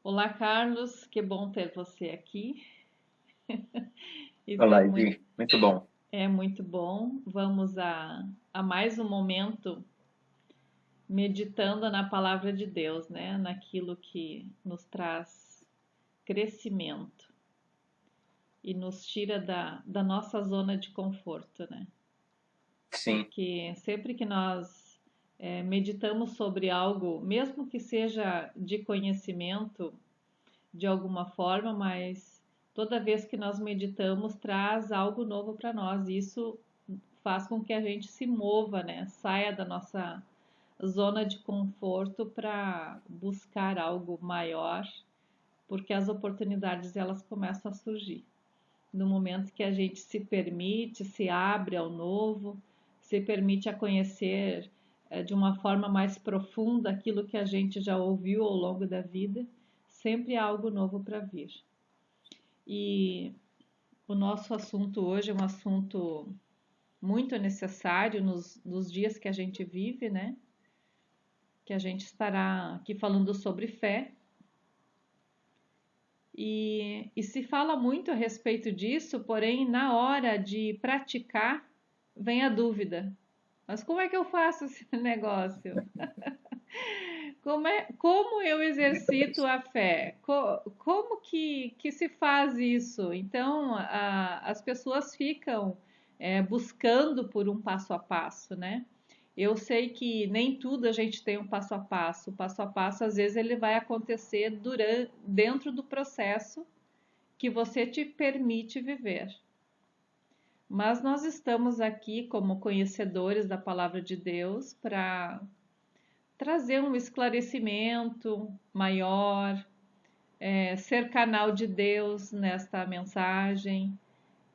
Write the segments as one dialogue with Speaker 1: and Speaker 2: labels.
Speaker 1: Olá, Carlos, que bom ter você aqui. Isso
Speaker 2: Olá, Ivi. Muito bom.
Speaker 1: é muito bom. Vamos a mais um momento meditando na palavra de Deus, né? Naquilo que nos traz crescimento e nos tira da nossa zona de conforto, né?
Speaker 2: Sim,
Speaker 1: Porque sempre que nós meditamos sobre algo, mesmo que seja de conhecimento, de alguma forma, mas toda vez que nós meditamos traz algo novo para nós. E isso faz com que a gente se mova, né? Saia da nossa zona de conforto para buscar algo maior, porque as oportunidades elas começam a surgir. No momento que a gente se permite, se abre ao novo, se permite a conhecer de uma forma mais profunda aquilo que a gente já ouviu ao longo da vida, sempre há algo novo para vir. E o nosso assunto hoje é um assunto muito necessário nos dias que a gente vive, né? Que a gente estará aqui falando sobre fé. E se fala muito a respeito disso, porém, na hora de praticar, vem a dúvida. Mas como é que eu faço esse negócio? Como eu exercito a fé? Como que se faz isso? Então, as pessoas ficam buscando por um passo a passo, né? Eu sei que nem tudo a gente tem um passo a passo. O passo a passo, às vezes, ele vai acontecer dentro do processo que você te permite viver. Mas nós estamos aqui como conhecedores da palavra de Deus para trazer um esclarecimento maior, ser canal de Deus nesta mensagem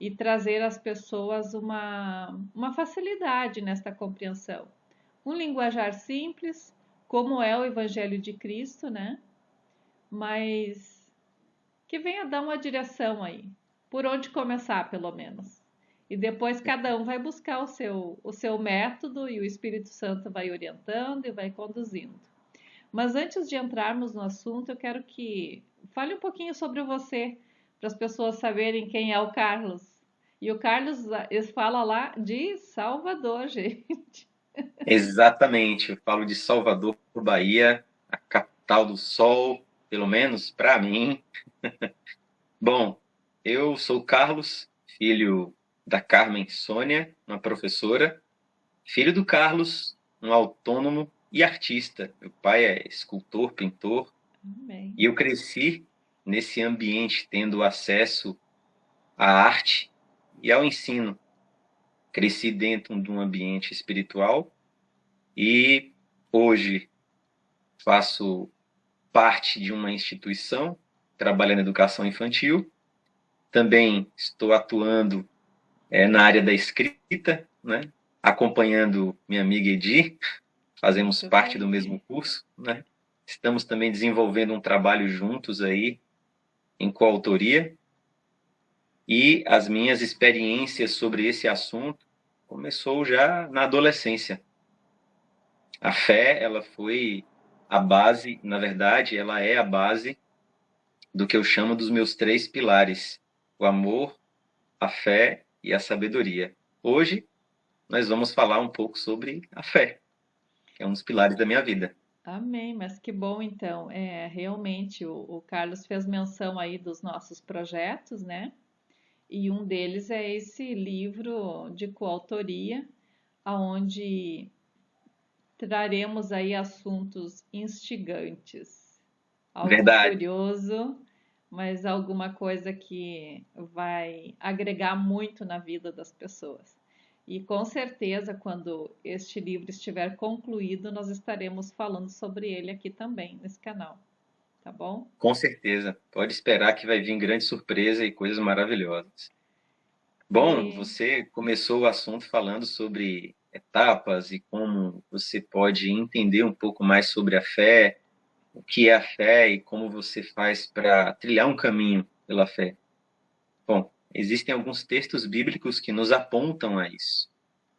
Speaker 1: e trazer às pessoas uma facilidade nesta compreensão. Um linguajar simples, como é o Evangelho de Cristo, né? Mas que venha dar uma direção aí, por onde começar, pelo menos. E depois cada um vai buscar o seu método e o Espírito Santo vai orientando e vai conduzindo. Mas antes de entrarmos no assunto, eu quero que fale um pouquinho sobre você, para as pessoas saberem quem é o Carlos. E o Carlos fala lá de Salvador, gente.
Speaker 2: exatamente. Eu falo de Salvador, Bahia, a capital do sol, pelo menos para mim. Bom, eu sou Carlos, filho da Carmen Sônia, uma professora, filho do Carlos, um autônomo e artista. Meu pai é escultor, pintor,
Speaker 1: Amém.
Speaker 2: e eu cresci nesse ambiente, tendo acesso à arte e ao ensino. Cresci dentro de um ambiente espiritual e hoje faço parte de uma instituição, trabalhando em educação infantil. Também estou atuando na área da escrita, né? Acompanhando minha amiga Edi, fazemos
Speaker 1: Muito
Speaker 2: parte do
Speaker 1: bem.
Speaker 2: mesmo curso, né? Estamos também desenvolvendo um trabalho juntos aí, em coautoria, e as minhas experiências sobre esse assunto começou já na adolescência. A fé, ela foi a base, na verdade, ela é a base do que eu chamo dos meus três pilares: o amor, a fé e a sabedoria. Hoje, nós vamos falar um pouco sobre a fé, que é um dos pilares da minha vida.
Speaker 1: Amém, mas que bom então. Realmente o Carlos fez menção aí dos nossos projetos, né? E um deles é esse livro de coautoria, aonde traremos aí assuntos instigantes, algo
Speaker 2: Verdade.
Speaker 1: curioso, mas alguma coisa que vai agregar muito na vida das pessoas. E com certeza, quando este livro estiver concluído, nós estaremos falando sobre ele aqui também nesse canal, tá bom?
Speaker 2: Com certeza. Pode esperar que vai vir grande surpresa e coisas maravilhosas. Bom,
Speaker 1: E
Speaker 2: você começou o assunto falando sobre etapas e como você pode entender um pouco mais sobre a fé, o que é a fé e como você faz para trilhar um caminho pela fé. Bom, existem alguns textos bíblicos que nos apontam a isso.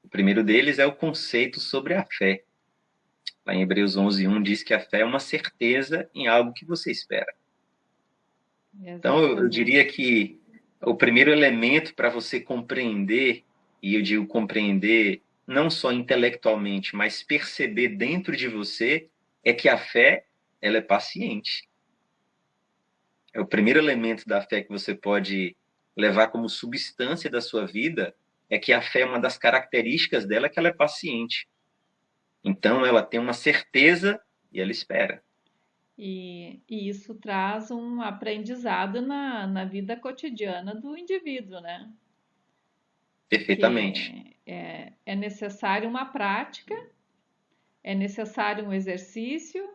Speaker 2: O primeiro deles é o conceito sobre a fé. Lá em Hebreus 11:1 diz que a fé é uma certeza em algo que você espera. Então, eu
Speaker 1: Exatamente.
Speaker 2: diria que o primeiro elemento para você compreender, e eu digo compreender não só intelectualmente, mas perceber dentro de você, é que a fé, ela é paciente. É o primeiro elemento da fé que você pode levar como substância da sua vida, é que a fé, uma das características dela é que ela é paciente. Então, ela tem uma certeza e ela espera.
Speaker 1: E isso traz um aprendizado na vida cotidiana do indivíduo, né?
Speaker 2: Perfeitamente.
Speaker 1: Que é necessário uma prática, é necessário um exercício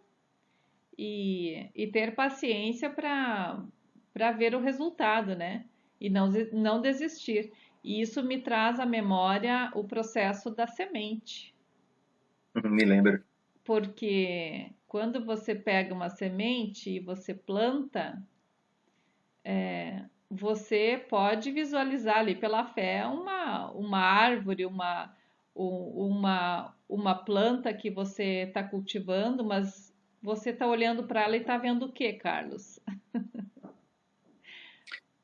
Speaker 1: e ter paciência para ver o resultado, né? E não desistir. E isso me traz à memória o processo da semente,
Speaker 2: Me lembro.
Speaker 1: porque quando você pega uma semente e você planta, você pode visualizar ali pela fé uma árvore, uma planta que você está cultivando, mas você está olhando para ela e está vendo o quê, Carlos?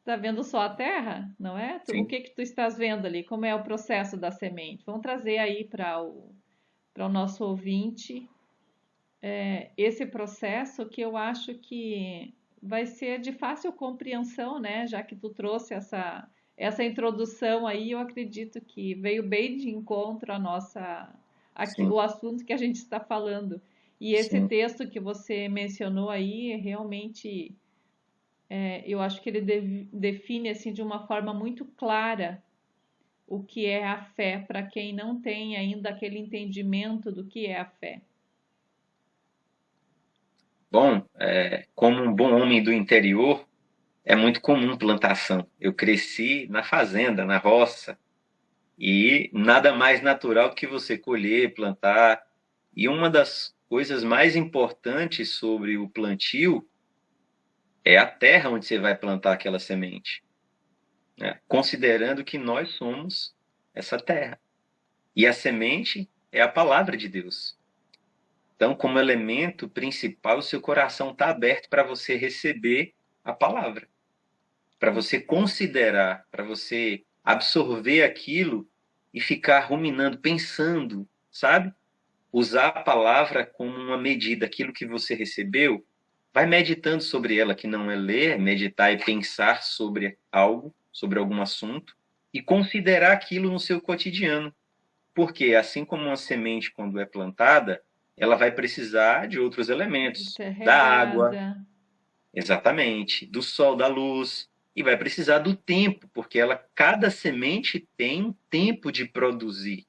Speaker 1: Está vendo só a terra, não é? O
Speaker 2: Sim.
Speaker 1: que que tu estás vendo ali? Como é o processo da semente? Vamos trazer aí para o nosso ouvinte esse processo que eu acho que vai ser de fácil compreensão, né? Já que tu trouxe essa introdução aí, eu acredito que veio bem de encontro à nossa aqui,
Speaker 2: Sim,
Speaker 1: o assunto que a gente está falando. E esse
Speaker 2: sim.
Speaker 1: texto que você mencionou aí, realmente, eu acho que ele define assim de uma forma muito clara o que é a fé para quem não tem ainda aquele entendimento do que é a fé.
Speaker 2: Bom, como um bom homem do interior, é muito comum plantação. Eu cresci na fazenda, na roça, e nada mais natural do que você colher, plantar. E uma das coisas mais importantes sobre o plantio é a terra onde você vai plantar aquela semente, né? Considerando que nós somos essa terra. E a semente é a palavra de Deus. Então, como elemento principal, o seu coração está aberto para você receber a palavra, para você considerar, para você absorver aquilo e ficar ruminando, pensando, sabe? Usar a palavra como uma medida, aquilo que você recebeu, vai meditando sobre ela, que não é ler, meditar e pensar sobre algo, sobre algum assunto, e considerar aquilo no seu cotidiano. Porque, assim como uma semente, quando é plantada, ela vai precisar de outros
Speaker 1: De
Speaker 2: elementos,
Speaker 1: ser
Speaker 2: da água,
Speaker 1: regada.
Speaker 2: exatamente, do sol, da luz, e vai precisar do tempo, porque cada semente tem um tempo de produzir.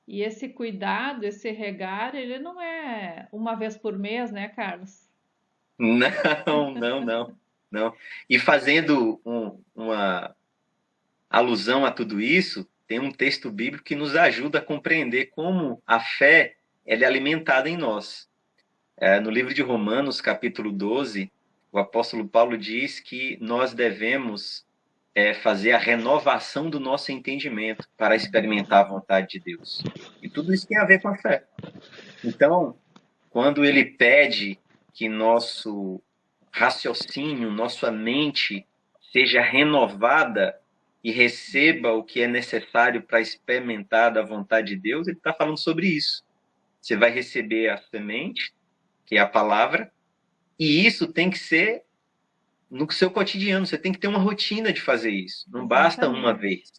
Speaker 1: E esse cuidado, esse regar, ele não é uma vez por mês, né, Carlos?
Speaker 2: Não, não, não, não. E fazendo uma alusão a tudo isso, tem um texto bíblico que nos ajuda a compreender como a fé ela é alimentada em nós. No livro de Romanos, capítulo 12, o apóstolo Paulo diz que nós devemos fazer a renovação do nosso entendimento para experimentar a vontade de Deus. E tudo isso tem a ver com a fé. Então, quando ele pede que nosso raciocínio, nossa mente seja renovada e receba o que é necessário para experimentar da vontade de Deus, ele está falando sobre isso. Você vai receber a semente, que é a palavra, e isso tem que ser no seu cotidiano. Você tem que ter uma rotina de fazer isso. Não basta uma
Speaker 1: Exatamente.
Speaker 2: vez.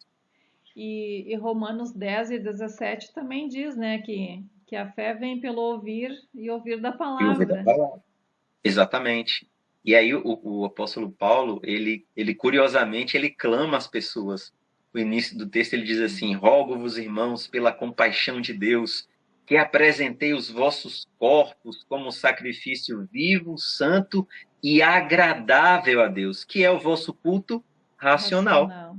Speaker 1: E Romanos 10 e 17 também diz, né, que a fé vem pelo ouvir e ouvir da
Speaker 2: E ouvir da
Speaker 1: palavra.
Speaker 2: palavra. Exatamente. E aí o apóstolo Paulo, ele curiosamente, ele clama às pessoas. O início do texto ele diz assim: rogo-vos, irmãos, pela compaixão de Deus, que apresentei os vossos corpos como sacrifício vivo, santo e agradável a Deus, que é o vosso culto racional.
Speaker 1: Racional.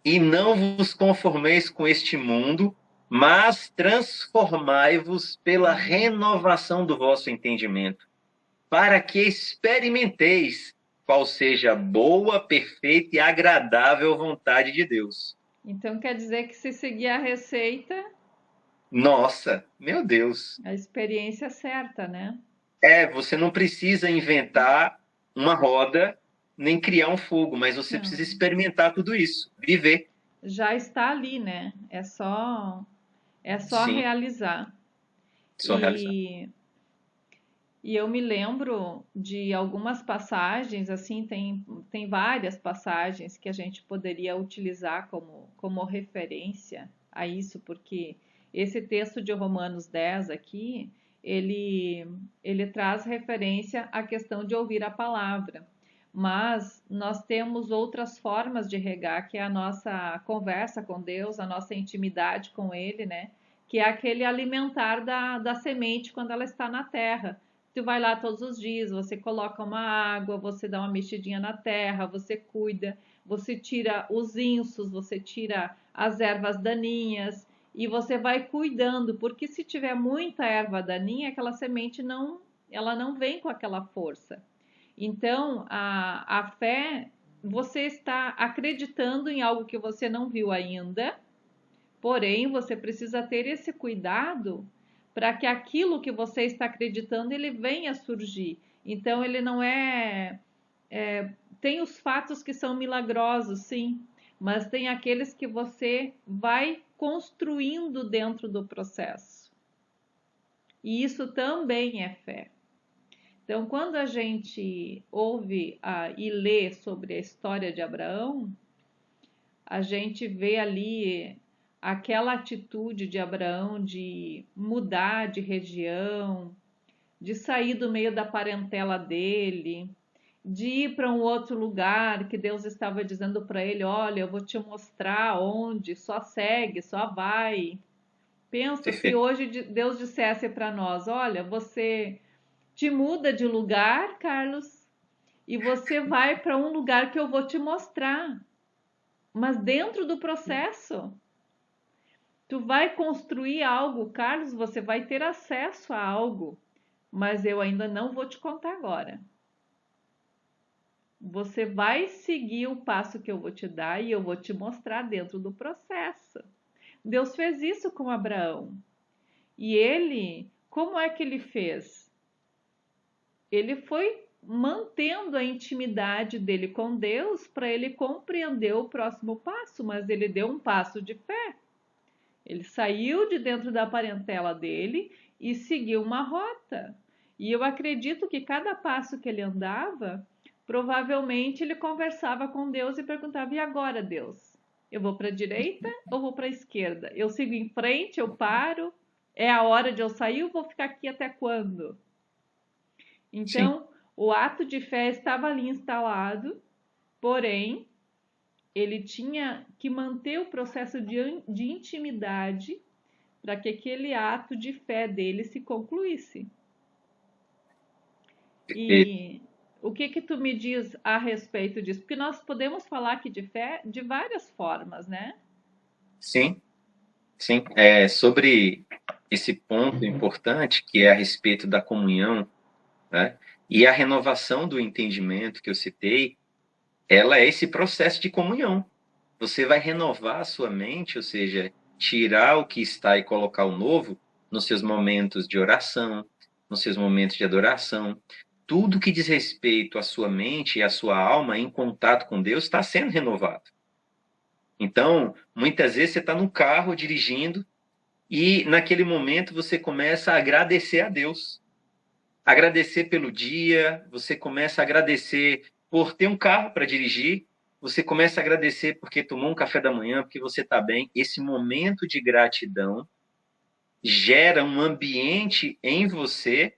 Speaker 2: E não vos conformeis com este mundo, mas transformai-vos pela renovação do vosso entendimento, para que experimenteis qual seja a boa, perfeita e agradável vontade de Deus.
Speaker 1: Então quer dizer que se seguir a receita,
Speaker 2: Nossa, meu Deus.
Speaker 1: a experiência é certa, né?
Speaker 2: Você não precisa inventar uma roda nem criar um fogo, mas você precisa
Speaker 1: Não.
Speaker 2: experimentar tudo isso, viver.
Speaker 1: Já está ali, né? É só
Speaker 2: Sim,
Speaker 1: realizar.
Speaker 2: só realizar.
Speaker 1: E, e eu me lembro de algumas passagens, assim, tem várias passagens que a gente poderia utilizar como referência a isso, porque esse texto de Romanos 10 aqui, ele, ele traz referência à questão de ouvir a palavra. Mas nós temos outras formas de regar, que é a nossa conversa com Deus, a nossa intimidade com Ele, né? Que é aquele alimentar da semente quando ela está na terra. Tu vai lá todos os dias, você coloca uma água, você dá uma mexidinha na terra, você cuida, você tira os insos, você tira as ervas daninhas e você vai cuidando, porque se tiver muita erva daninha, aquela semente ela não vem com aquela força. Então, a fé, você está acreditando em algo que você não viu ainda, porém, você precisa ter esse cuidado para que aquilo que você está acreditando ele venha a surgir. Então, ele não tem os fatos que são milagrosos, sim, mas tem aqueles que você vai construindo dentro do processo. E isso também é fé. Então, quando a gente ouve e lê sobre a história de Abraão, a gente vê ali aquela atitude de Abraão de mudar de região, de sair do meio da parentela dele, de ir para um outro lugar que Deus estava dizendo para ele: olha, eu vou te mostrar onde, só segue, só vai. Pensa se
Speaker 2: Perfeito.
Speaker 1: hoje Deus dissesse para nós: olha, você te muda de lugar, Carlos, e você vai para um lugar que eu vou te mostrar. Mas dentro do processo, tu vai construir algo, Carlos, você vai ter acesso a algo, mas eu ainda não vou te contar agora. Você vai seguir o passo que eu vou te dar e eu vou te mostrar dentro do processo. Deus fez isso com Abraão. E ele, como é que ele fez? Ele foi mantendo a intimidade dele com Deus para ele compreender o próximo passo, mas ele deu um passo de fé. Ele saiu de dentro da parentela dele e seguiu uma rota. E eu acredito que cada passo que ele andava, provavelmente ele conversava com Deus e perguntava: e agora, Deus? Eu vou para a direita ou vou para a esquerda? Eu sigo em frente, eu paro? É a hora de eu sair ou vou ficar aqui até quando?
Speaker 2: Sim.
Speaker 1: Então, o ato de fé estava ali instalado, porém, ele tinha que manter o processo de intimidade para que aquele ato de fé dele se concluísse.
Speaker 2: Perfeito.
Speaker 1: E o que tu me diz a respeito disso? Porque nós podemos falar aqui de fé de várias formas, né?
Speaker 2: Sim, sim. Sobre esse ponto importante, que é a respeito da comunhão, né? E a renovação do entendimento que eu citei, ela é esse processo de comunhão. Você vai renovar a sua mente, ou seja, tirar o que está e colocar o novo nos seus momentos de oração, nos seus momentos de adoração. Tudo que diz respeito à sua mente e à sua alma em contato com Deus está sendo renovado. Então, muitas vezes você está no carro dirigindo e naquele momento você começa a agradecer a Deus. Agradecer pelo dia, você começa a agradecer por ter um carro para dirigir, você começa a agradecer porque tomou um café da manhã, porque você está bem. Esse momento de gratidão gera um ambiente em você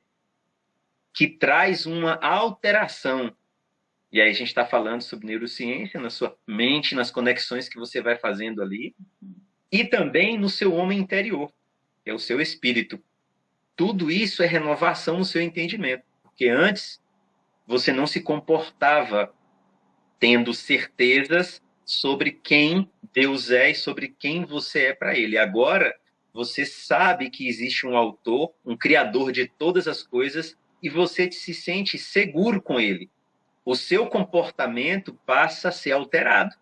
Speaker 2: que traz uma alteração. E aí a gente está falando sobre neurociência na sua mente, nas conexões que você vai fazendo ali, e também no seu homem interior, que é o seu espírito. Tudo isso é renovação no seu entendimento, porque antes você não se comportava tendo certezas sobre quem Deus é e sobre quem você é para Ele. Agora você sabe que existe um autor, um criador de todas as coisas, e você se sente seguro com Ele. O seu comportamento passa a ser alterado.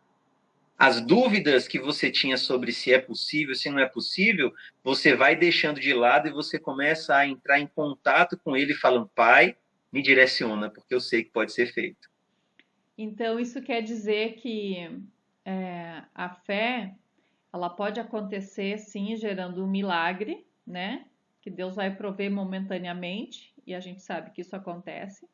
Speaker 2: As dúvidas que você tinha sobre se é possível, se não é possível, você vai deixando de lado e você começa a entrar em contato com ele falando: Pai, me direciona, porque eu sei que pode ser feito.
Speaker 1: Então, isso quer dizer que a fé, ela pode acontecer, sim, gerando um milagre, né? Que Deus vai prover momentaneamente, e a gente sabe que isso acontece.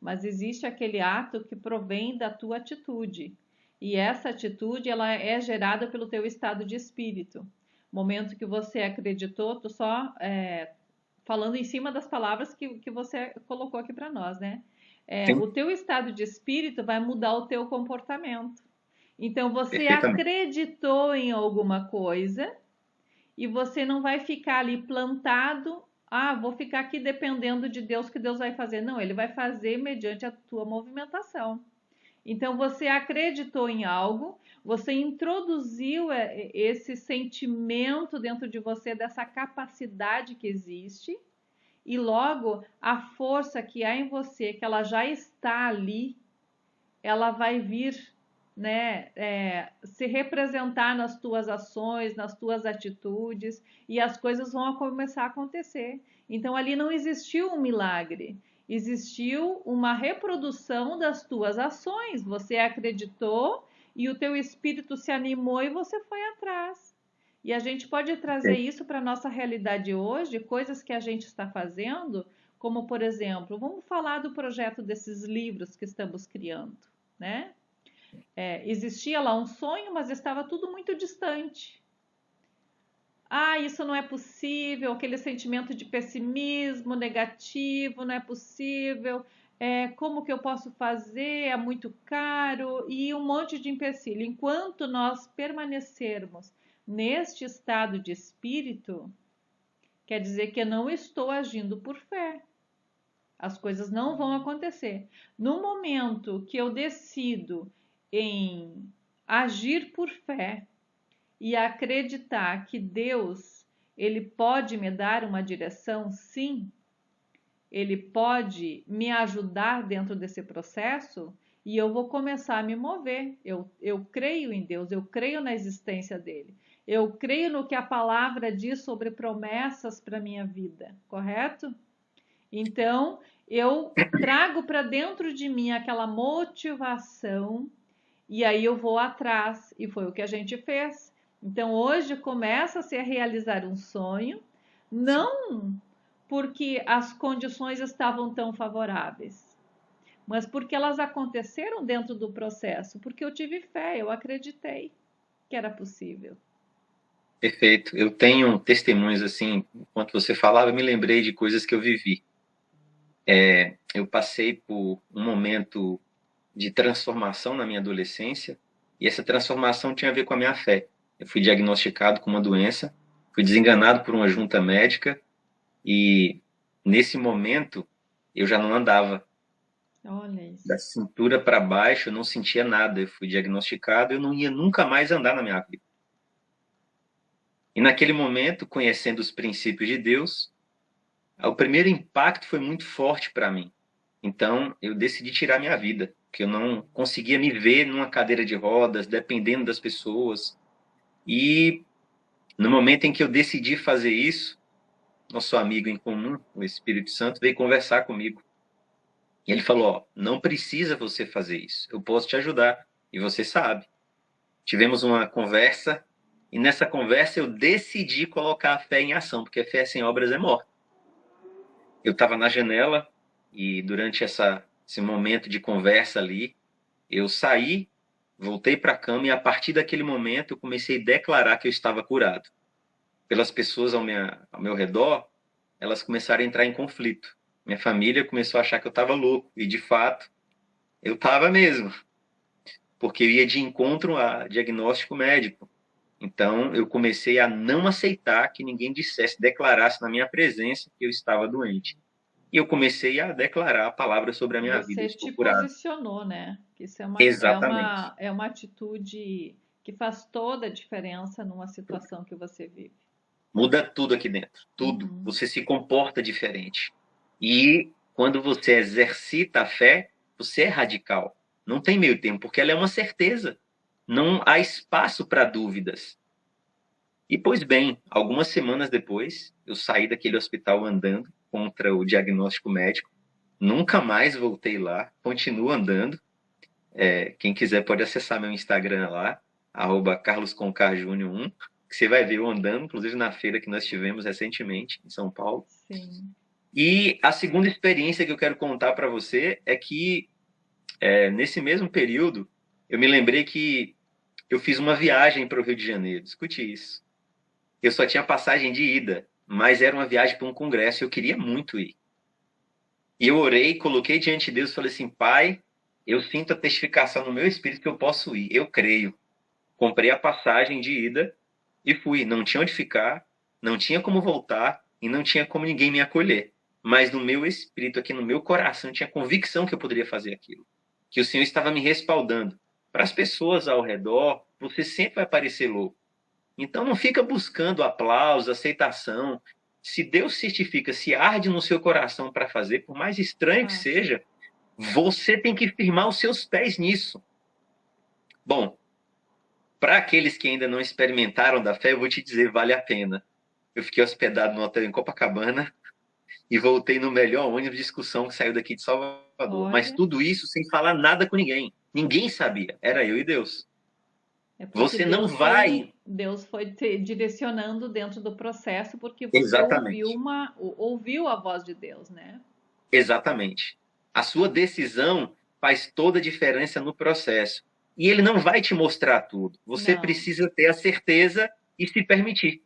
Speaker 1: Mas existe aquele ato que provém da tua atitude. E essa atitude, ela é gerada pelo teu estado de espírito. Momento que você acreditou, tô só falando em cima das palavras que você colocou aqui para nós, né? O
Speaker 2: Sim,
Speaker 1: teu estado de espírito vai mudar o teu comportamento. Então você
Speaker 2: perfeitamente.
Speaker 1: acreditou em alguma coisa e você não vai ficar ali plantado. Ah, vou ficar aqui dependendo de Deus, que Deus vai fazer. Não, ele vai fazer mediante a tua movimentação. Então você acreditou em algo, você introduziu esse sentimento dentro de você, dessa capacidade que existe, e logo a força que há em você, que ela já está ali, ela vai vir, né, se representar nas tuas ações, nas tuas atitudes, e as coisas vão começar a acontecer. Então ali não existiu um milagre, existiu uma reprodução das tuas ações. Você acreditou e o teu espírito se animou e você foi atrás. E a gente pode trazer
Speaker 2: Perfeito.
Speaker 1: isso para a nossa realidade hoje, coisas que a gente está fazendo, como por exemplo, vamos falar do projeto desses livros que estamos criando, né? Existia lá um sonho, mas estava tudo muito distante. Ah, isso não é possível, aquele sentimento de pessimismo negativo, não é possível. Como que eu posso fazer? É muito caro e um monte de empecilho. Enquanto nós permanecermos neste estado de espírito, quer dizer que eu não estou agindo por fé. As coisas não vão acontecer. No momento que eu decido em agir por fé e acreditar que Deus, ele pode me dar uma direção, sim, ele pode me ajudar dentro desse processo e eu vou começar a me mover. Eu creio em Deus, eu creio na existência dele. Eu creio no que a palavra diz sobre promessas para minha vida, correto? Então, eu trago para dentro de mim aquela motivação e aí eu vou atrás. E foi o que a gente fez. Então, hoje começa-se a realizar um sonho, não porque as condições estavam tão favoráveis, mas porque elas aconteceram dentro do processo, porque eu tive fé, eu acreditei que era possível.
Speaker 2: Perfeito. Eu tenho testemunhos assim, enquanto você falava, eu me lembrei de coisas que eu vivi. Eu passei por um momento de transformação na minha adolescência, e essa transformação tinha a ver com a minha fé. Eu fui diagnosticado com uma doença, fui desenganado por uma junta médica, e nesse momento eu já não andava.
Speaker 1: Olha
Speaker 2: Da
Speaker 1: isso.
Speaker 2: cintura para baixo eu não sentia nada. Eu fui diagnosticado, eu não ia nunca mais andar na minha vida. E naquele momento, conhecendo os princípios de Deus, o primeiro impacto foi muito forte para mim. Então, eu decidi tirar minha vida, porque eu não conseguia me ver numa cadeira de rodas, dependendo das pessoas. E no momento em que eu decidi fazer isso, nosso amigo em comum, o Espírito Santo, veio conversar comigo. E ele falou: Ó, não precisa você fazer isso, eu posso te ajudar. E você sabe. Tivemos uma conversa, e nessa conversa eu decidi colocar a fé em ação, porque a fé sem obras é morta. Eu estava na janela, e durante esse momento de conversa ali, eu saí, voltei para a cama, e a partir daquele momento eu comecei a declarar que eu estava curado. Pelas pessoas ao meu redor, elas começaram a entrar em conflito. Minha família começou a achar que eu estava louco, e de fato, eu estava mesmo, porque eu ia de encontro a diagnóstico médico. Então, eu comecei a não aceitar que ninguém dissesse, declarasse na minha presença que eu estava doente. E eu comecei a declarar a palavra sobre a minha vida. Eu
Speaker 1: Você
Speaker 2: estou
Speaker 1: te
Speaker 2: curado.
Speaker 1: posicionou, né? Que isso
Speaker 2: Exatamente.
Speaker 1: é uma atitude que faz toda a diferença numa situação que você vive.
Speaker 2: Muda tudo aqui dentro. Tudo.
Speaker 1: Uhum.
Speaker 2: Você se comporta diferente. E quando você exercita a fé, você é radical. Não tem meio termo, porque ela é uma certeza. Não há espaço para dúvidas. E, pois bem, algumas semanas depois, eu saí daquele hospital andando contra o diagnóstico médico. Nunca mais voltei lá, continuo andando. Quem quiser pode acessar meu Instagram lá, @carlosconcarjúnior1, que você vai ver eu andando, inclusive na feira que nós tivemos recentemente em São Paulo.
Speaker 1: Sim.
Speaker 2: E a segunda experiência que eu quero contar para você é que, nesse mesmo período, eu me lembrei que eu fiz uma viagem para o Rio de Janeiro. Escute isso. Eu só tinha passagem de ida, mas era uma viagem para um congresso e eu queria muito ir. E eu orei, coloquei diante de Deus e falei assim: Pai, eu sinto a testificação no meu espírito que eu posso ir. Eu creio. Comprei a passagem de ida e fui. Não tinha onde ficar, não tinha como voltar e não tinha como ninguém me acolher. Mas no meu espírito, aqui no meu coração, tinha convicção que eu poderia fazer aquilo. Que o Senhor estava me respaldando. Para as pessoas ao redor, você sempre vai parecer louco. Então não fica buscando aplauso, aceitação. Se Deus certifica, se arde no seu coração para fazer, por mais estranho que seja, você tem que firmar os seus pés nisso. Bom, para aqueles que ainda não experimentaram da fé, eu vou te dizer, vale a pena. Eu fiquei hospedado no hotel em Copacabana e voltei no melhor ônibus de excursão que saiu daqui de Salvador.
Speaker 1: Olha.
Speaker 2: Mas tudo isso sem falar nada com ninguém. Ninguém sabia. Era eu e Deus. Você não vai...
Speaker 1: Deus foi te direcionando dentro do processo porque você
Speaker 2: Exatamente.
Speaker 1: ouviu a voz de Deus, né?
Speaker 2: Exatamente. A sua decisão faz toda a diferença no processo. E ele não vai te mostrar tudo. Você precisa ter a certeza e se permitir.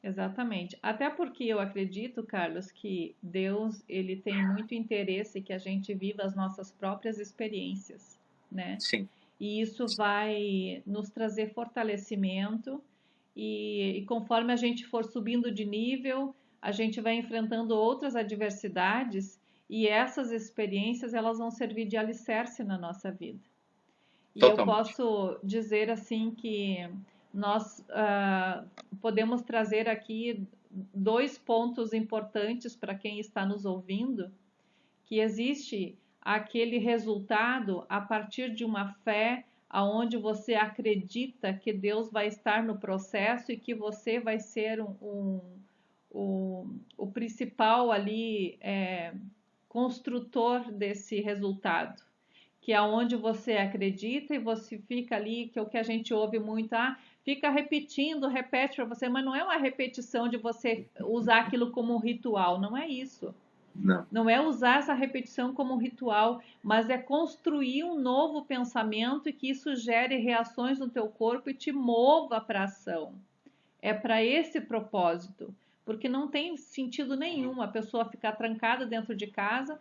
Speaker 1: Exatamente. Até porque eu acredito, Carlos, que Deus, ele tem muito interesse que a gente viva as nossas próprias experiências, né?
Speaker 2: Sim.
Speaker 1: E isso vai nos trazer fortalecimento e conforme a gente for subindo de nível, a gente vai enfrentando outras adversidades e essas experiências, elas vão servir de alicerce na nossa vida. E eu posso dizer assim que nós podemos trazer aqui 2 pontos importantes para quem está nos ouvindo, que existe aquele resultado a partir de uma fé aonde você acredita que Deus vai estar no processo e que você vai ser o principal ali construtor desse resultado, que é onde você acredita e você fica ali, que é o que a gente ouve muito, fica repetindo, repete para você, mas não é uma repetição de você usar aquilo como um ritual, não é isso. Não é usar essa repetição como um ritual, mas é construir um novo pensamento e que isso gere reações no teu corpo e te mova para a ação. É para esse propósito, porque não tem sentido nenhum a pessoa ficar trancada dentro de casa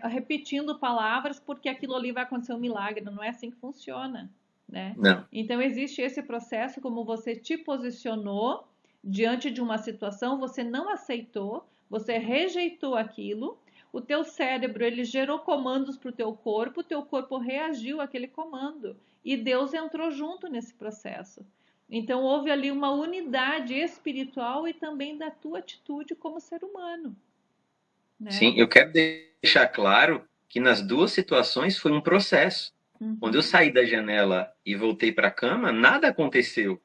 Speaker 1: repetindo palavras porque aquilo ali vai acontecer um milagre. Não é assim que funciona, né?
Speaker 2: Não.
Speaker 1: Então existe esse processo, como você te posicionou diante de uma situação, você não aceitou, você rejeitou aquilo, o teu cérebro ele gerou comandos para o teu corpo reagiu àquele comando e Deus entrou junto nesse processo. Então houve ali uma unidade espiritual e também da tua atitude como ser humano. Né?
Speaker 2: Sim, eu quero deixar claro que nas duas situações foi um processo. Quando eu saí da janela e voltei para a cama, nada aconteceu.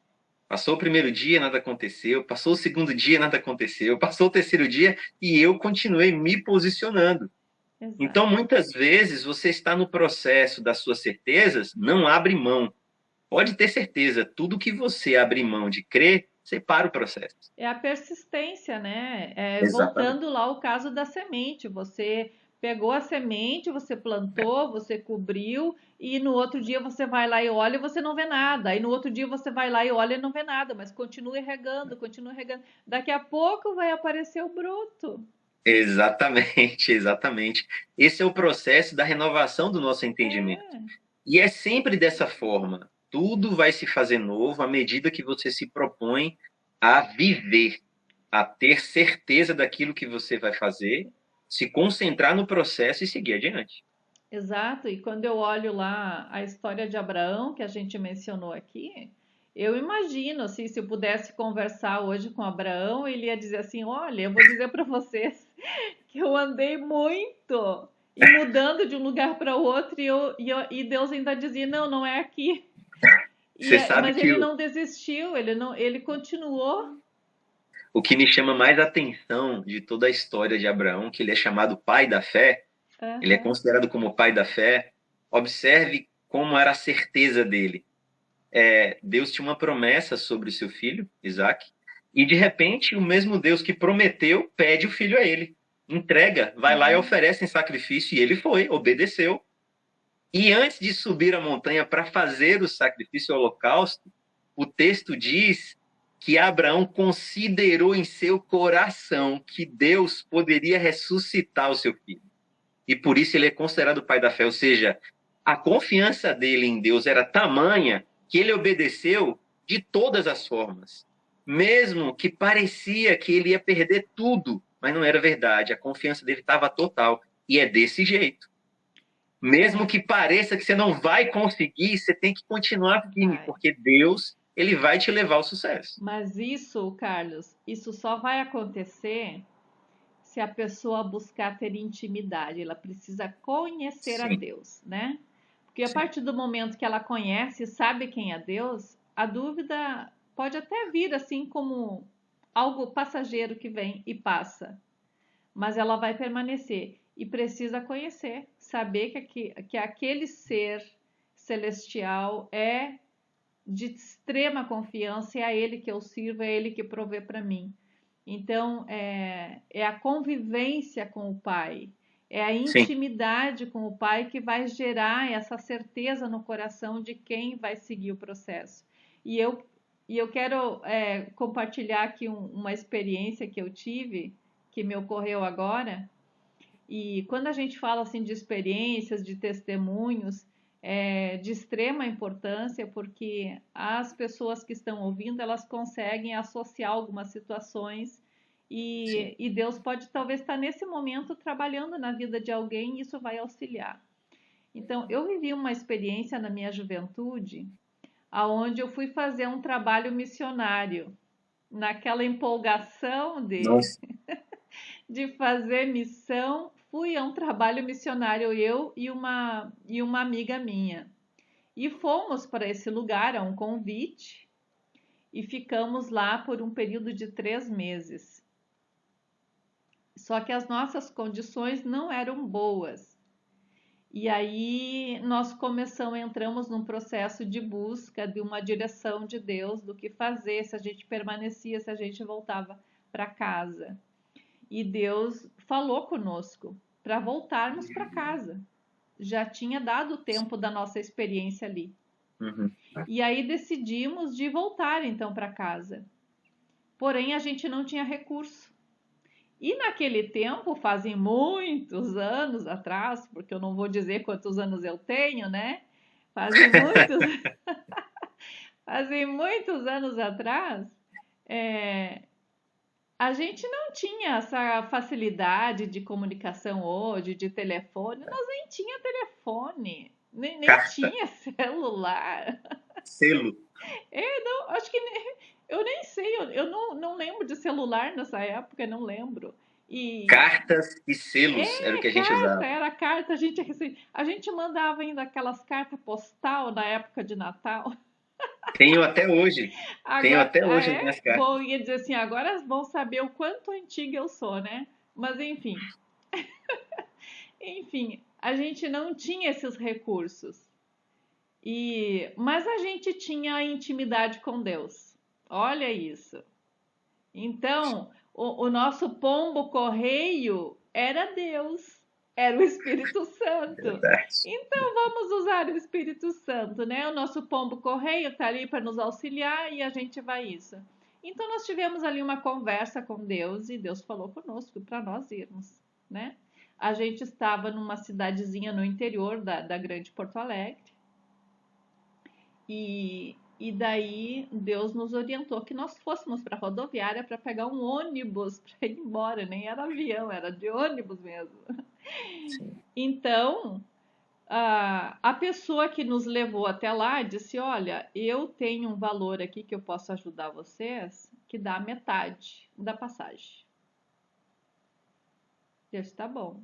Speaker 2: Passou o primeiro dia, nada aconteceu. Passou o segundo dia, nada aconteceu. Passou o terceiro dia e eu continuei me posicionando. Exato. Então, muitas vezes, você está no processo das suas certezas, não abre mão. Pode ter certeza, tudo que você abre mão de crer, você para o processo.
Speaker 1: É a persistência, né? Voltando lá ao caso da semente. Você pegou a semente, você plantou, você cobriu, e no outro dia você vai lá e olha e você não vê nada. Aí no outro dia você vai lá e olha e não vê nada, mas continue regando, continue regando. Daqui a pouco vai aparecer o broto.
Speaker 2: Exatamente, exatamente. Esse é o processo da renovação do nosso entendimento. E é sempre dessa forma. Tudo vai se fazer novo à medida que você se propõe a viver, a ter certeza daquilo que você vai fazer, se concentrar no processo e seguir adiante.
Speaker 1: Exato. E quando eu olho lá a história de Abraão, que a gente mencionou aqui, eu imagino, assim, se eu pudesse conversar hoje com Abraão, ele ia dizer assim, olha, eu vou dizer para vocês que eu andei muito e mudando de um lugar para o outro e Deus ainda dizia, não, não é aqui. Mas ele não desistiu, ele continuou.
Speaker 2: O que me chama mais atenção de toda a história de Abraão, que ele é chamado pai da fé, ele é considerado como pai da fé. Observe como era a certeza dele. Deus tinha uma promessa sobre o seu filho, Isaac, e de repente o mesmo Deus que prometeu pede o filho a ele. Entrega, vai lá e oferece em sacrifício, e ele foi, obedeceu. E antes de subir a montanha para fazer o sacrifício ao holocausto, o texto diz que Abraão considerou em seu coração que Deus poderia ressuscitar o seu filho. E por isso ele é considerado o pai da fé. Ou seja, a confiança dele em Deus era tamanha que ele obedeceu de todas as formas. Mesmo que parecia que ele ia perder tudo, mas não era verdade. A confiança dele estava total. E é desse jeito. Mesmo que pareça que você não vai conseguir, você tem que continuar firme, porque Deus, ele vai te levar ao sucesso.
Speaker 1: Mas isso, Carlos, isso só vai acontecer se a pessoa buscar ter intimidade. Ela precisa conhecer a Deus, né? Porque a partir do momento que ela conhece e sabe quem é Deus, a dúvida pode até vir assim como algo passageiro que vem e passa. Mas ela vai permanecer e precisa conhecer, saber que aquele ser celestial é de extrema confiança, é a ele que eu sirvo, é ele que provê para mim. Então, é a convivência com o Pai, é a intimidade com o Pai que vai gerar essa certeza no coração de quem vai seguir o processo. E eu quero compartilhar aqui uma experiência que eu tive, que me ocorreu agora. E quando a gente fala assim de experiências, de testemunhos, é de extrema importância, porque as pessoas que estão ouvindo, elas conseguem associar algumas situações e Deus pode talvez estar nesse momento trabalhando na vida de alguém e isso vai auxiliar. Então, eu vivi uma experiência na minha juventude, aonde eu fui fazer um trabalho missionário, naquela empolgação de fazer missão, fui a um trabalho missionário, eu e uma amiga minha. E fomos para esse lugar, a um convite, e ficamos lá por um período de 3 meses. Só que as nossas condições não eram boas. E aí nós entramos num processo de busca de uma direção de Deus, do que fazer, se a gente permanecia, se a gente voltava para casa. E Deus falou conosco para voltarmos para casa. Já tinha dado o tempo da nossa experiência ali. E aí decidimos de voltar então para casa. Porém, a gente não tinha recurso. E naquele tempo, fazem muitos anos atrás, porque eu não vou dizer quantos anos eu tenho, né? Fazem muitos anos atrás, a gente não tinha essa facilidade de comunicação hoje, de telefone. Nós nem tinha telefone, nem tinha celular.
Speaker 2: Selo.
Speaker 1: Acho que eu nem sei, eu não lembro de celular nessa época, não lembro.
Speaker 2: Cartas e selos era o que a gente usava.
Speaker 1: Era carta, a gente mandava ainda aquelas cartas postal na época de Natal.
Speaker 2: Tenho até hoje. Tenho até hoje as minhas cartas.
Speaker 1: Bom, ia dizer assim, agora vão saber o quanto antiga eu sou, né? Mas enfim. Enfim, a gente não tinha esses recursos. Mas a gente tinha a intimidade com Deus. Olha isso. Então, o nosso pombo correio era Deus, era o Espírito Santo. Então, vamos usar o Espírito Santo, né? O nosso pombo correio está ali para nos auxiliar e a gente vai isso. Então, nós tivemos ali uma conversa com Deus e Deus falou conosco para nós irmos, né? A gente estava numa cidadezinha no interior da grande Porto Alegre e daí Deus nos orientou que nós fôssemos para a rodoviária para pegar um ônibus para ir embora, nem era avião, era de ônibus mesmo. Sim. Então, a pessoa que nos levou até lá disse, olha, eu tenho um valor aqui que eu posso ajudar vocês, que dá metade da passagem. Eu disse, tá bom.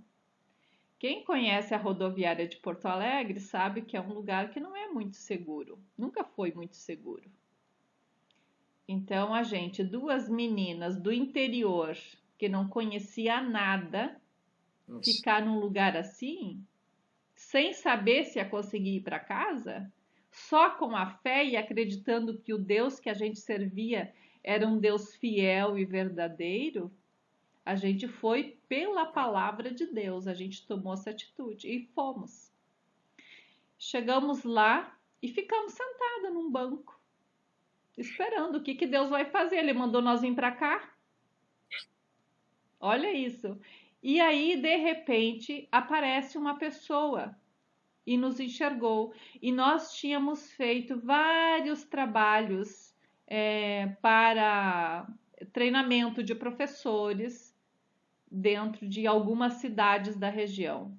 Speaker 1: Quem conhece a rodoviária de Porto Alegre sabe que é um lugar que não é muito seguro. Nunca foi muito seguro. Então, duas meninas do interior, que não conhecia nada, ficar num lugar assim, sem saber se ia conseguir ir para casa, só com a fé e acreditando que o Deus que a gente servia era um Deus fiel e verdadeiro, a gente foi pela palavra de Deus, a gente tomou essa atitude e fomos. Chegamos lá e ficamos sentados num banco, esperando o que Deus vai fazer. Ele mandou nós vir para cá. Olha isso. E aí, de repente, aparece uma pessoa e nos enxergou. E nós tínhamos feito vários trabalhos para treinamento de professores dentro de algumas cidades da região.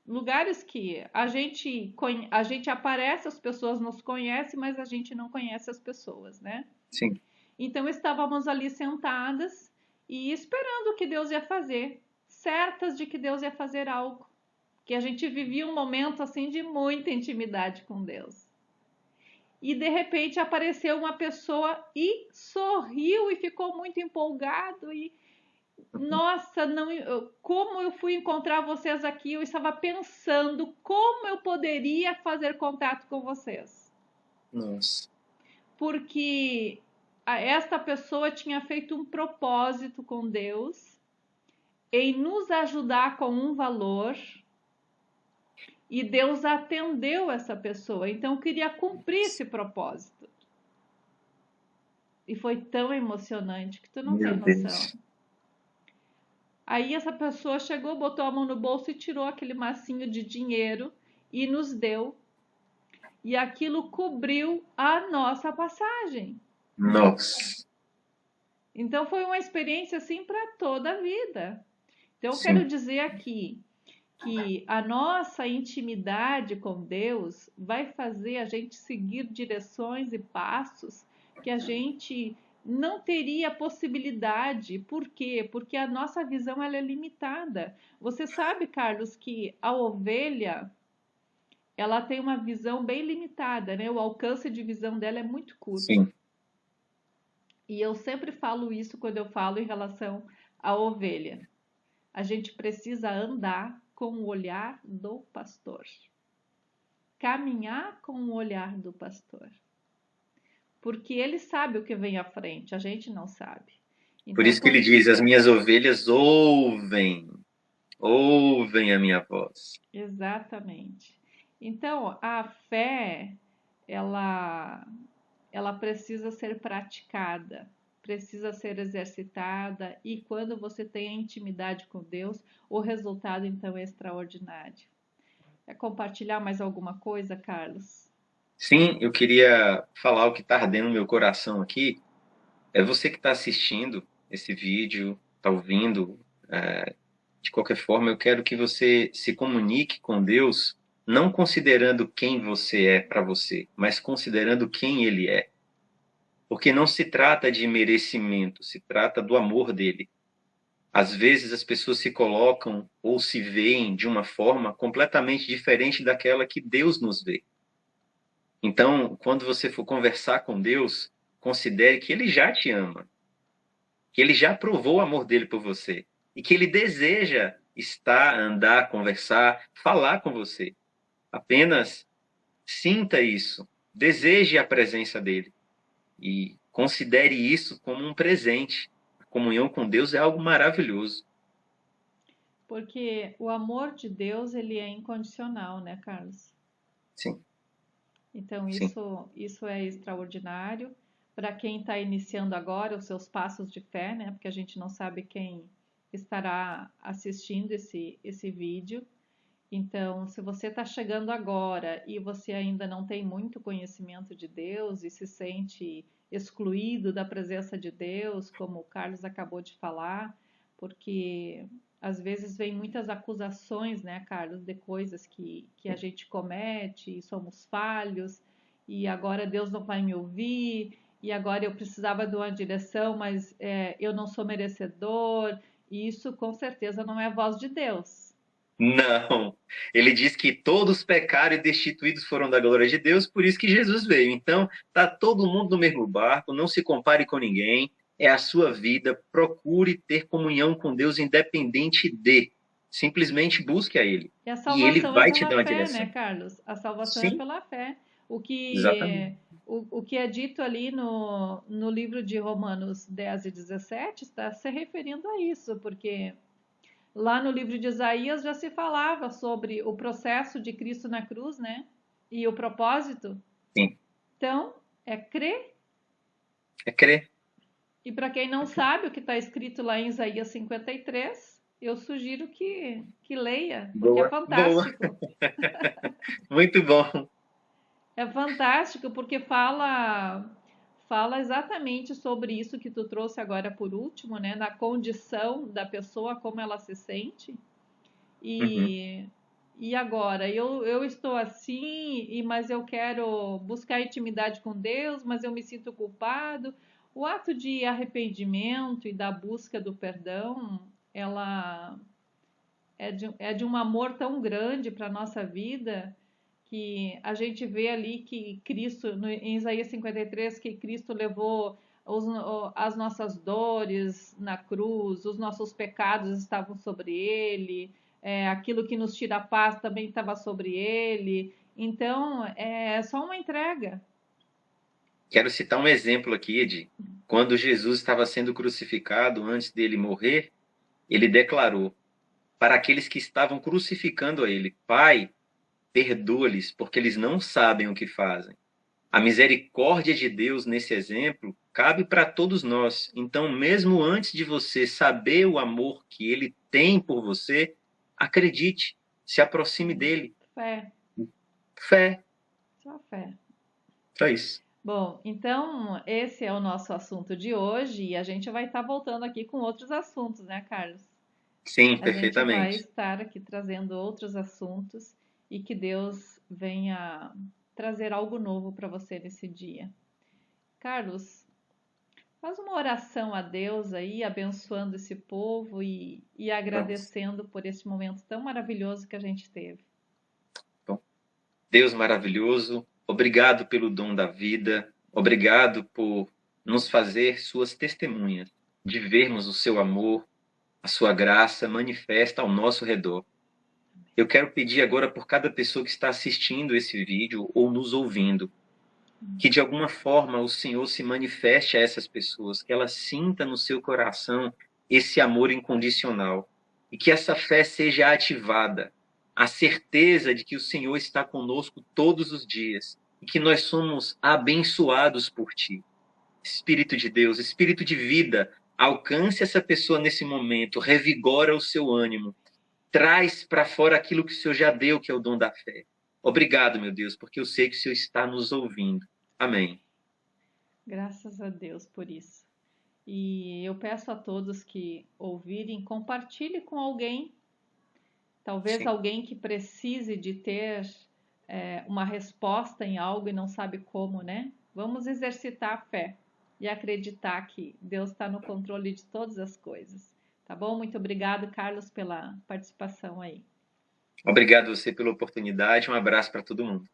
Speaker 1: Lugares que a gente aparece, as pessoas nos conhecem, mas a gente não conhece as pessoas, né?
Speaker 2: Sim.
Speaker 1: Então estávamos ali sentadas e esperando o que Deus ia fazer, certas de que Deus ia fazer algo, que a gente vivia um momento assim de muita intimidade com Deus. E de repente apareceu uma pessoa e sorriu e ficou muito empolgado e nossa, como eu fui encontrar vocês aqui, eu estava pensando como eu poderia fazer contato com vocês.
Speaker 2: Nossa.
Speaker 1: Porque esta pessoa tinha feito um propósito com Deus em nos ajudar com um valor e Deus atendeu essa pessoa. Então, eu queria cumprir esse propósito. E foi tão emocionante que tu não tem noção. Aí essa pessoa chegou, botou a mão no bolso e tirou aquele massinho de dinheiro e nos deu. E aquilo cobriu a nossa passagem.
Speaker 2: Nossa.
Speaker 1: Então foi uma experiência assim para toda a vida. Então eu
Speaker 2: Sim.
Speaker 1: quero dizer aqui que a nossa intimidade com Deus vai fazer a gente seguir direções e passos que a gente não teria possibilidade. Por quê? Porque a nossa visão ela é limitada. Você sabe, Carlos, que a ovelha ela tem uma visão bem limitada, né? O alcance de visão dela é muito curto.
Speaker 2: Sim.
Speaker 1: E eu sempre falo isso quando eu falo em relação à ovelha. A gente precisa andar com o olhar do pastor. Caminhar com o olhar do pastor. Porque ele sabe o que vem à frente, a gente não sabe.
Speaker 2: Então, por isso que ele diz, as minhas ovelhas ouvem a minha voz.
Speaker 1: Exatamente. Então, a fé, ela precisa ser praticada, precisa ser exercitada, e quando você tem a intimidade com Deus, o resultado então é extraordinário. Quer compartilhar mais alguma coisa, Carlos?
Speaker 2: Sim, eu queria falar o que está ardendo no meu coração aqui. É você que está assistindo esse vídeo, está ouvindo. De qualquer forma, eu quero que você se comunique com Deus, não considerando quem você é para você, mas considerando quem Ele é. Porque não se trata de merecimento, se trata do amor dele. Às vezes as pessoas se colocam ou se veem de uma forma completamente diferente daquela que Deus nos vê. Então, quando você for conversar com Deus, considere que Ele já te ama, que Ele já provou o amor dele por você e que Ele deseja estar, andar, conversar, falar com você. Apenas sinta isso, deseje a presença dele e considere isso como um presente. A comunhão com Deus é algo maravilhoso.
Speaker 1: Porque o amor de Deus, ele é incondicional, né, Carlos?
Speaker 2: Sim.
Speaker 1: Então, isso é extraordinário. Para quem está iniciando agora os seus passos de fé, né? Porque a gente não sabe quem estará assistindo esse vídeo. Então, se você está chegando agora e você ainda não tem muito conhecimento de Deus e se sente excluído da presença de Deus, como o Carlos acabou de falar, porque às vezes vem muitas acusações, né, Carlos, de coisas que a gente comete e somos falhos, e agora Deus não vai me ouvir, e agora eu precisava de uma direção, mas eu não sou merecedor, e isso com certeza não é a voz de Deus.
Speaker 2: Não, ele diz que todos pecaram e destituídos foram da glória de Deus, por isso que Jesus veio. Então, tá todo mundo no mesmo barco, não se compare com ninguém, é a sua vida, procure ter comunhão com Deus independente de. Simplesmente busque a Ele.
Speaker 1: E a
Speaker 2: E Ele
Speaker 1: salvação é
Speaker 2: vai te
Speaker 1: pela
Speaker 2: dar uma
Speaker 1: fé, né,
Speaker 2: direção.
Speaker 1: Carlos? A salvação é
Speaker 2: Sim,
Speaker 1: pela fé. O
Speaker 2: exatamente.
Speaker 1: que, o que é dito ali no livro de Romanos 10 e 17 está se referindo a isso, porque lá no livro de Isaías já se falava sobre o processo de Cristo na cruz, né? E o propósito.
Speaker 2: Sim.
Speaker 1: Então, é crer.
Speaker 2: É crer.
Speaker 1: E para quem não sabe o que está escrito lá em Isaías 53, eu sugiro que leia, porque é
Speaker 2: Boa, boa.
Speaker 1: fantástico.
Speaker 2: Muito bom.
Speaker 1: É fantástico porque fala exatamente sobre isso que tu trouxe agora por último, né? Na condição da pessoa, como ela se sente.
Speaker 2: Uhum.
Speaker 1: E, e agora, eu estou assim, mas eu quero buscar intimidade com Deus, mas eu me sinto culpado. O ato de arrependimento e da busca do perdão, ela é de um amor tão grande para a nossa vida que a gente vê ali que Cristo, em Isaías 53, que Cristo levou as nossas dores na cruz, os nossos pecados estavam sobre ele, aquilo que nos tira a paz também estava sobre ele. Então, é só uma entrega.
Speaker 2: Quero citar um exemplo aqui, Ed. Quando Jesus estava sendo crucificado, antes dele morrer, ele declarou para aqueles que estavam crucificando a ele: Pai, perdoa-lhes, porque eles não sabem o que fazem. A misericórdia de Deus nesse exemplo cabe para todos nós. Então, mesmo antes de você saber o amor que ele tem por você, acredite, se aproxime dele.
Speaker 1: Fé,
Speaker 2: Fé,
Speaker 1: só fé.
Speaker 2: só isso.
Speaker 1: Bom, então esse é o nosso assunto de hoje e a gente vai estar voltando aqui com outros assuntos, né, Carlos?
Speaker 2: Sim,
Speaker 1: A gente vai
Speaker 2: perfeitamente.
Speaker 1: estar aqui trazendo outros assuntos e que Deus venha trazer algo novo para você nesse dia. Carlos, faz uma oração a Deus aí, abençoando esse povo e
Speaker 2: Vamos.
Speaker 1: agradecendo por esse momento tão maravilhoso que a gente teve.
Speaker 2: Bom, Deus maravilhoso, obrigado pelo dom da vida, obrigado por nos fazer suas testemunhas, de vermos o seu amor, a sua graça manifesta ao nosso redor. Eu quero pedir agora por cada pessoa que está assistindo esse vídeo ou nos ouvindo, que de alguma forma o Senhor se manifeste a essas pessoas, que elas sintam no seu coração esse amor incondicional e que essa fé seja ativada, a certeza de que o Senhor está conosco todos os dias e que nós somos abençoados por Ti. Espírito de Deus, Espírito de vida, alcance essa pessoa nesse momento, revigora o seu ânimo, traz para fora aquilo que o Senhor já deu, que é o dom da fé. Obrigado, meu Deus, porque eu sei que o Senhor está nos ouvindo. Amém.
Speaker 1: Graças a Deus por isso. E eu peço a todos que ouvirem, compartilhe com alguém, talvez
Speaker 2: Sim.
Speaker 1: alguém que precise de ter uma resposta em algo e não sabe como, né? Vamos exercitar a fé e acreditar que Deus está no controle de todas as coisas. Tá bom? Muito obrigado, Carlos, pela participação aí.
Speaker 2: Obrigado a você pela oportunidade. Um abraço para todo mundo.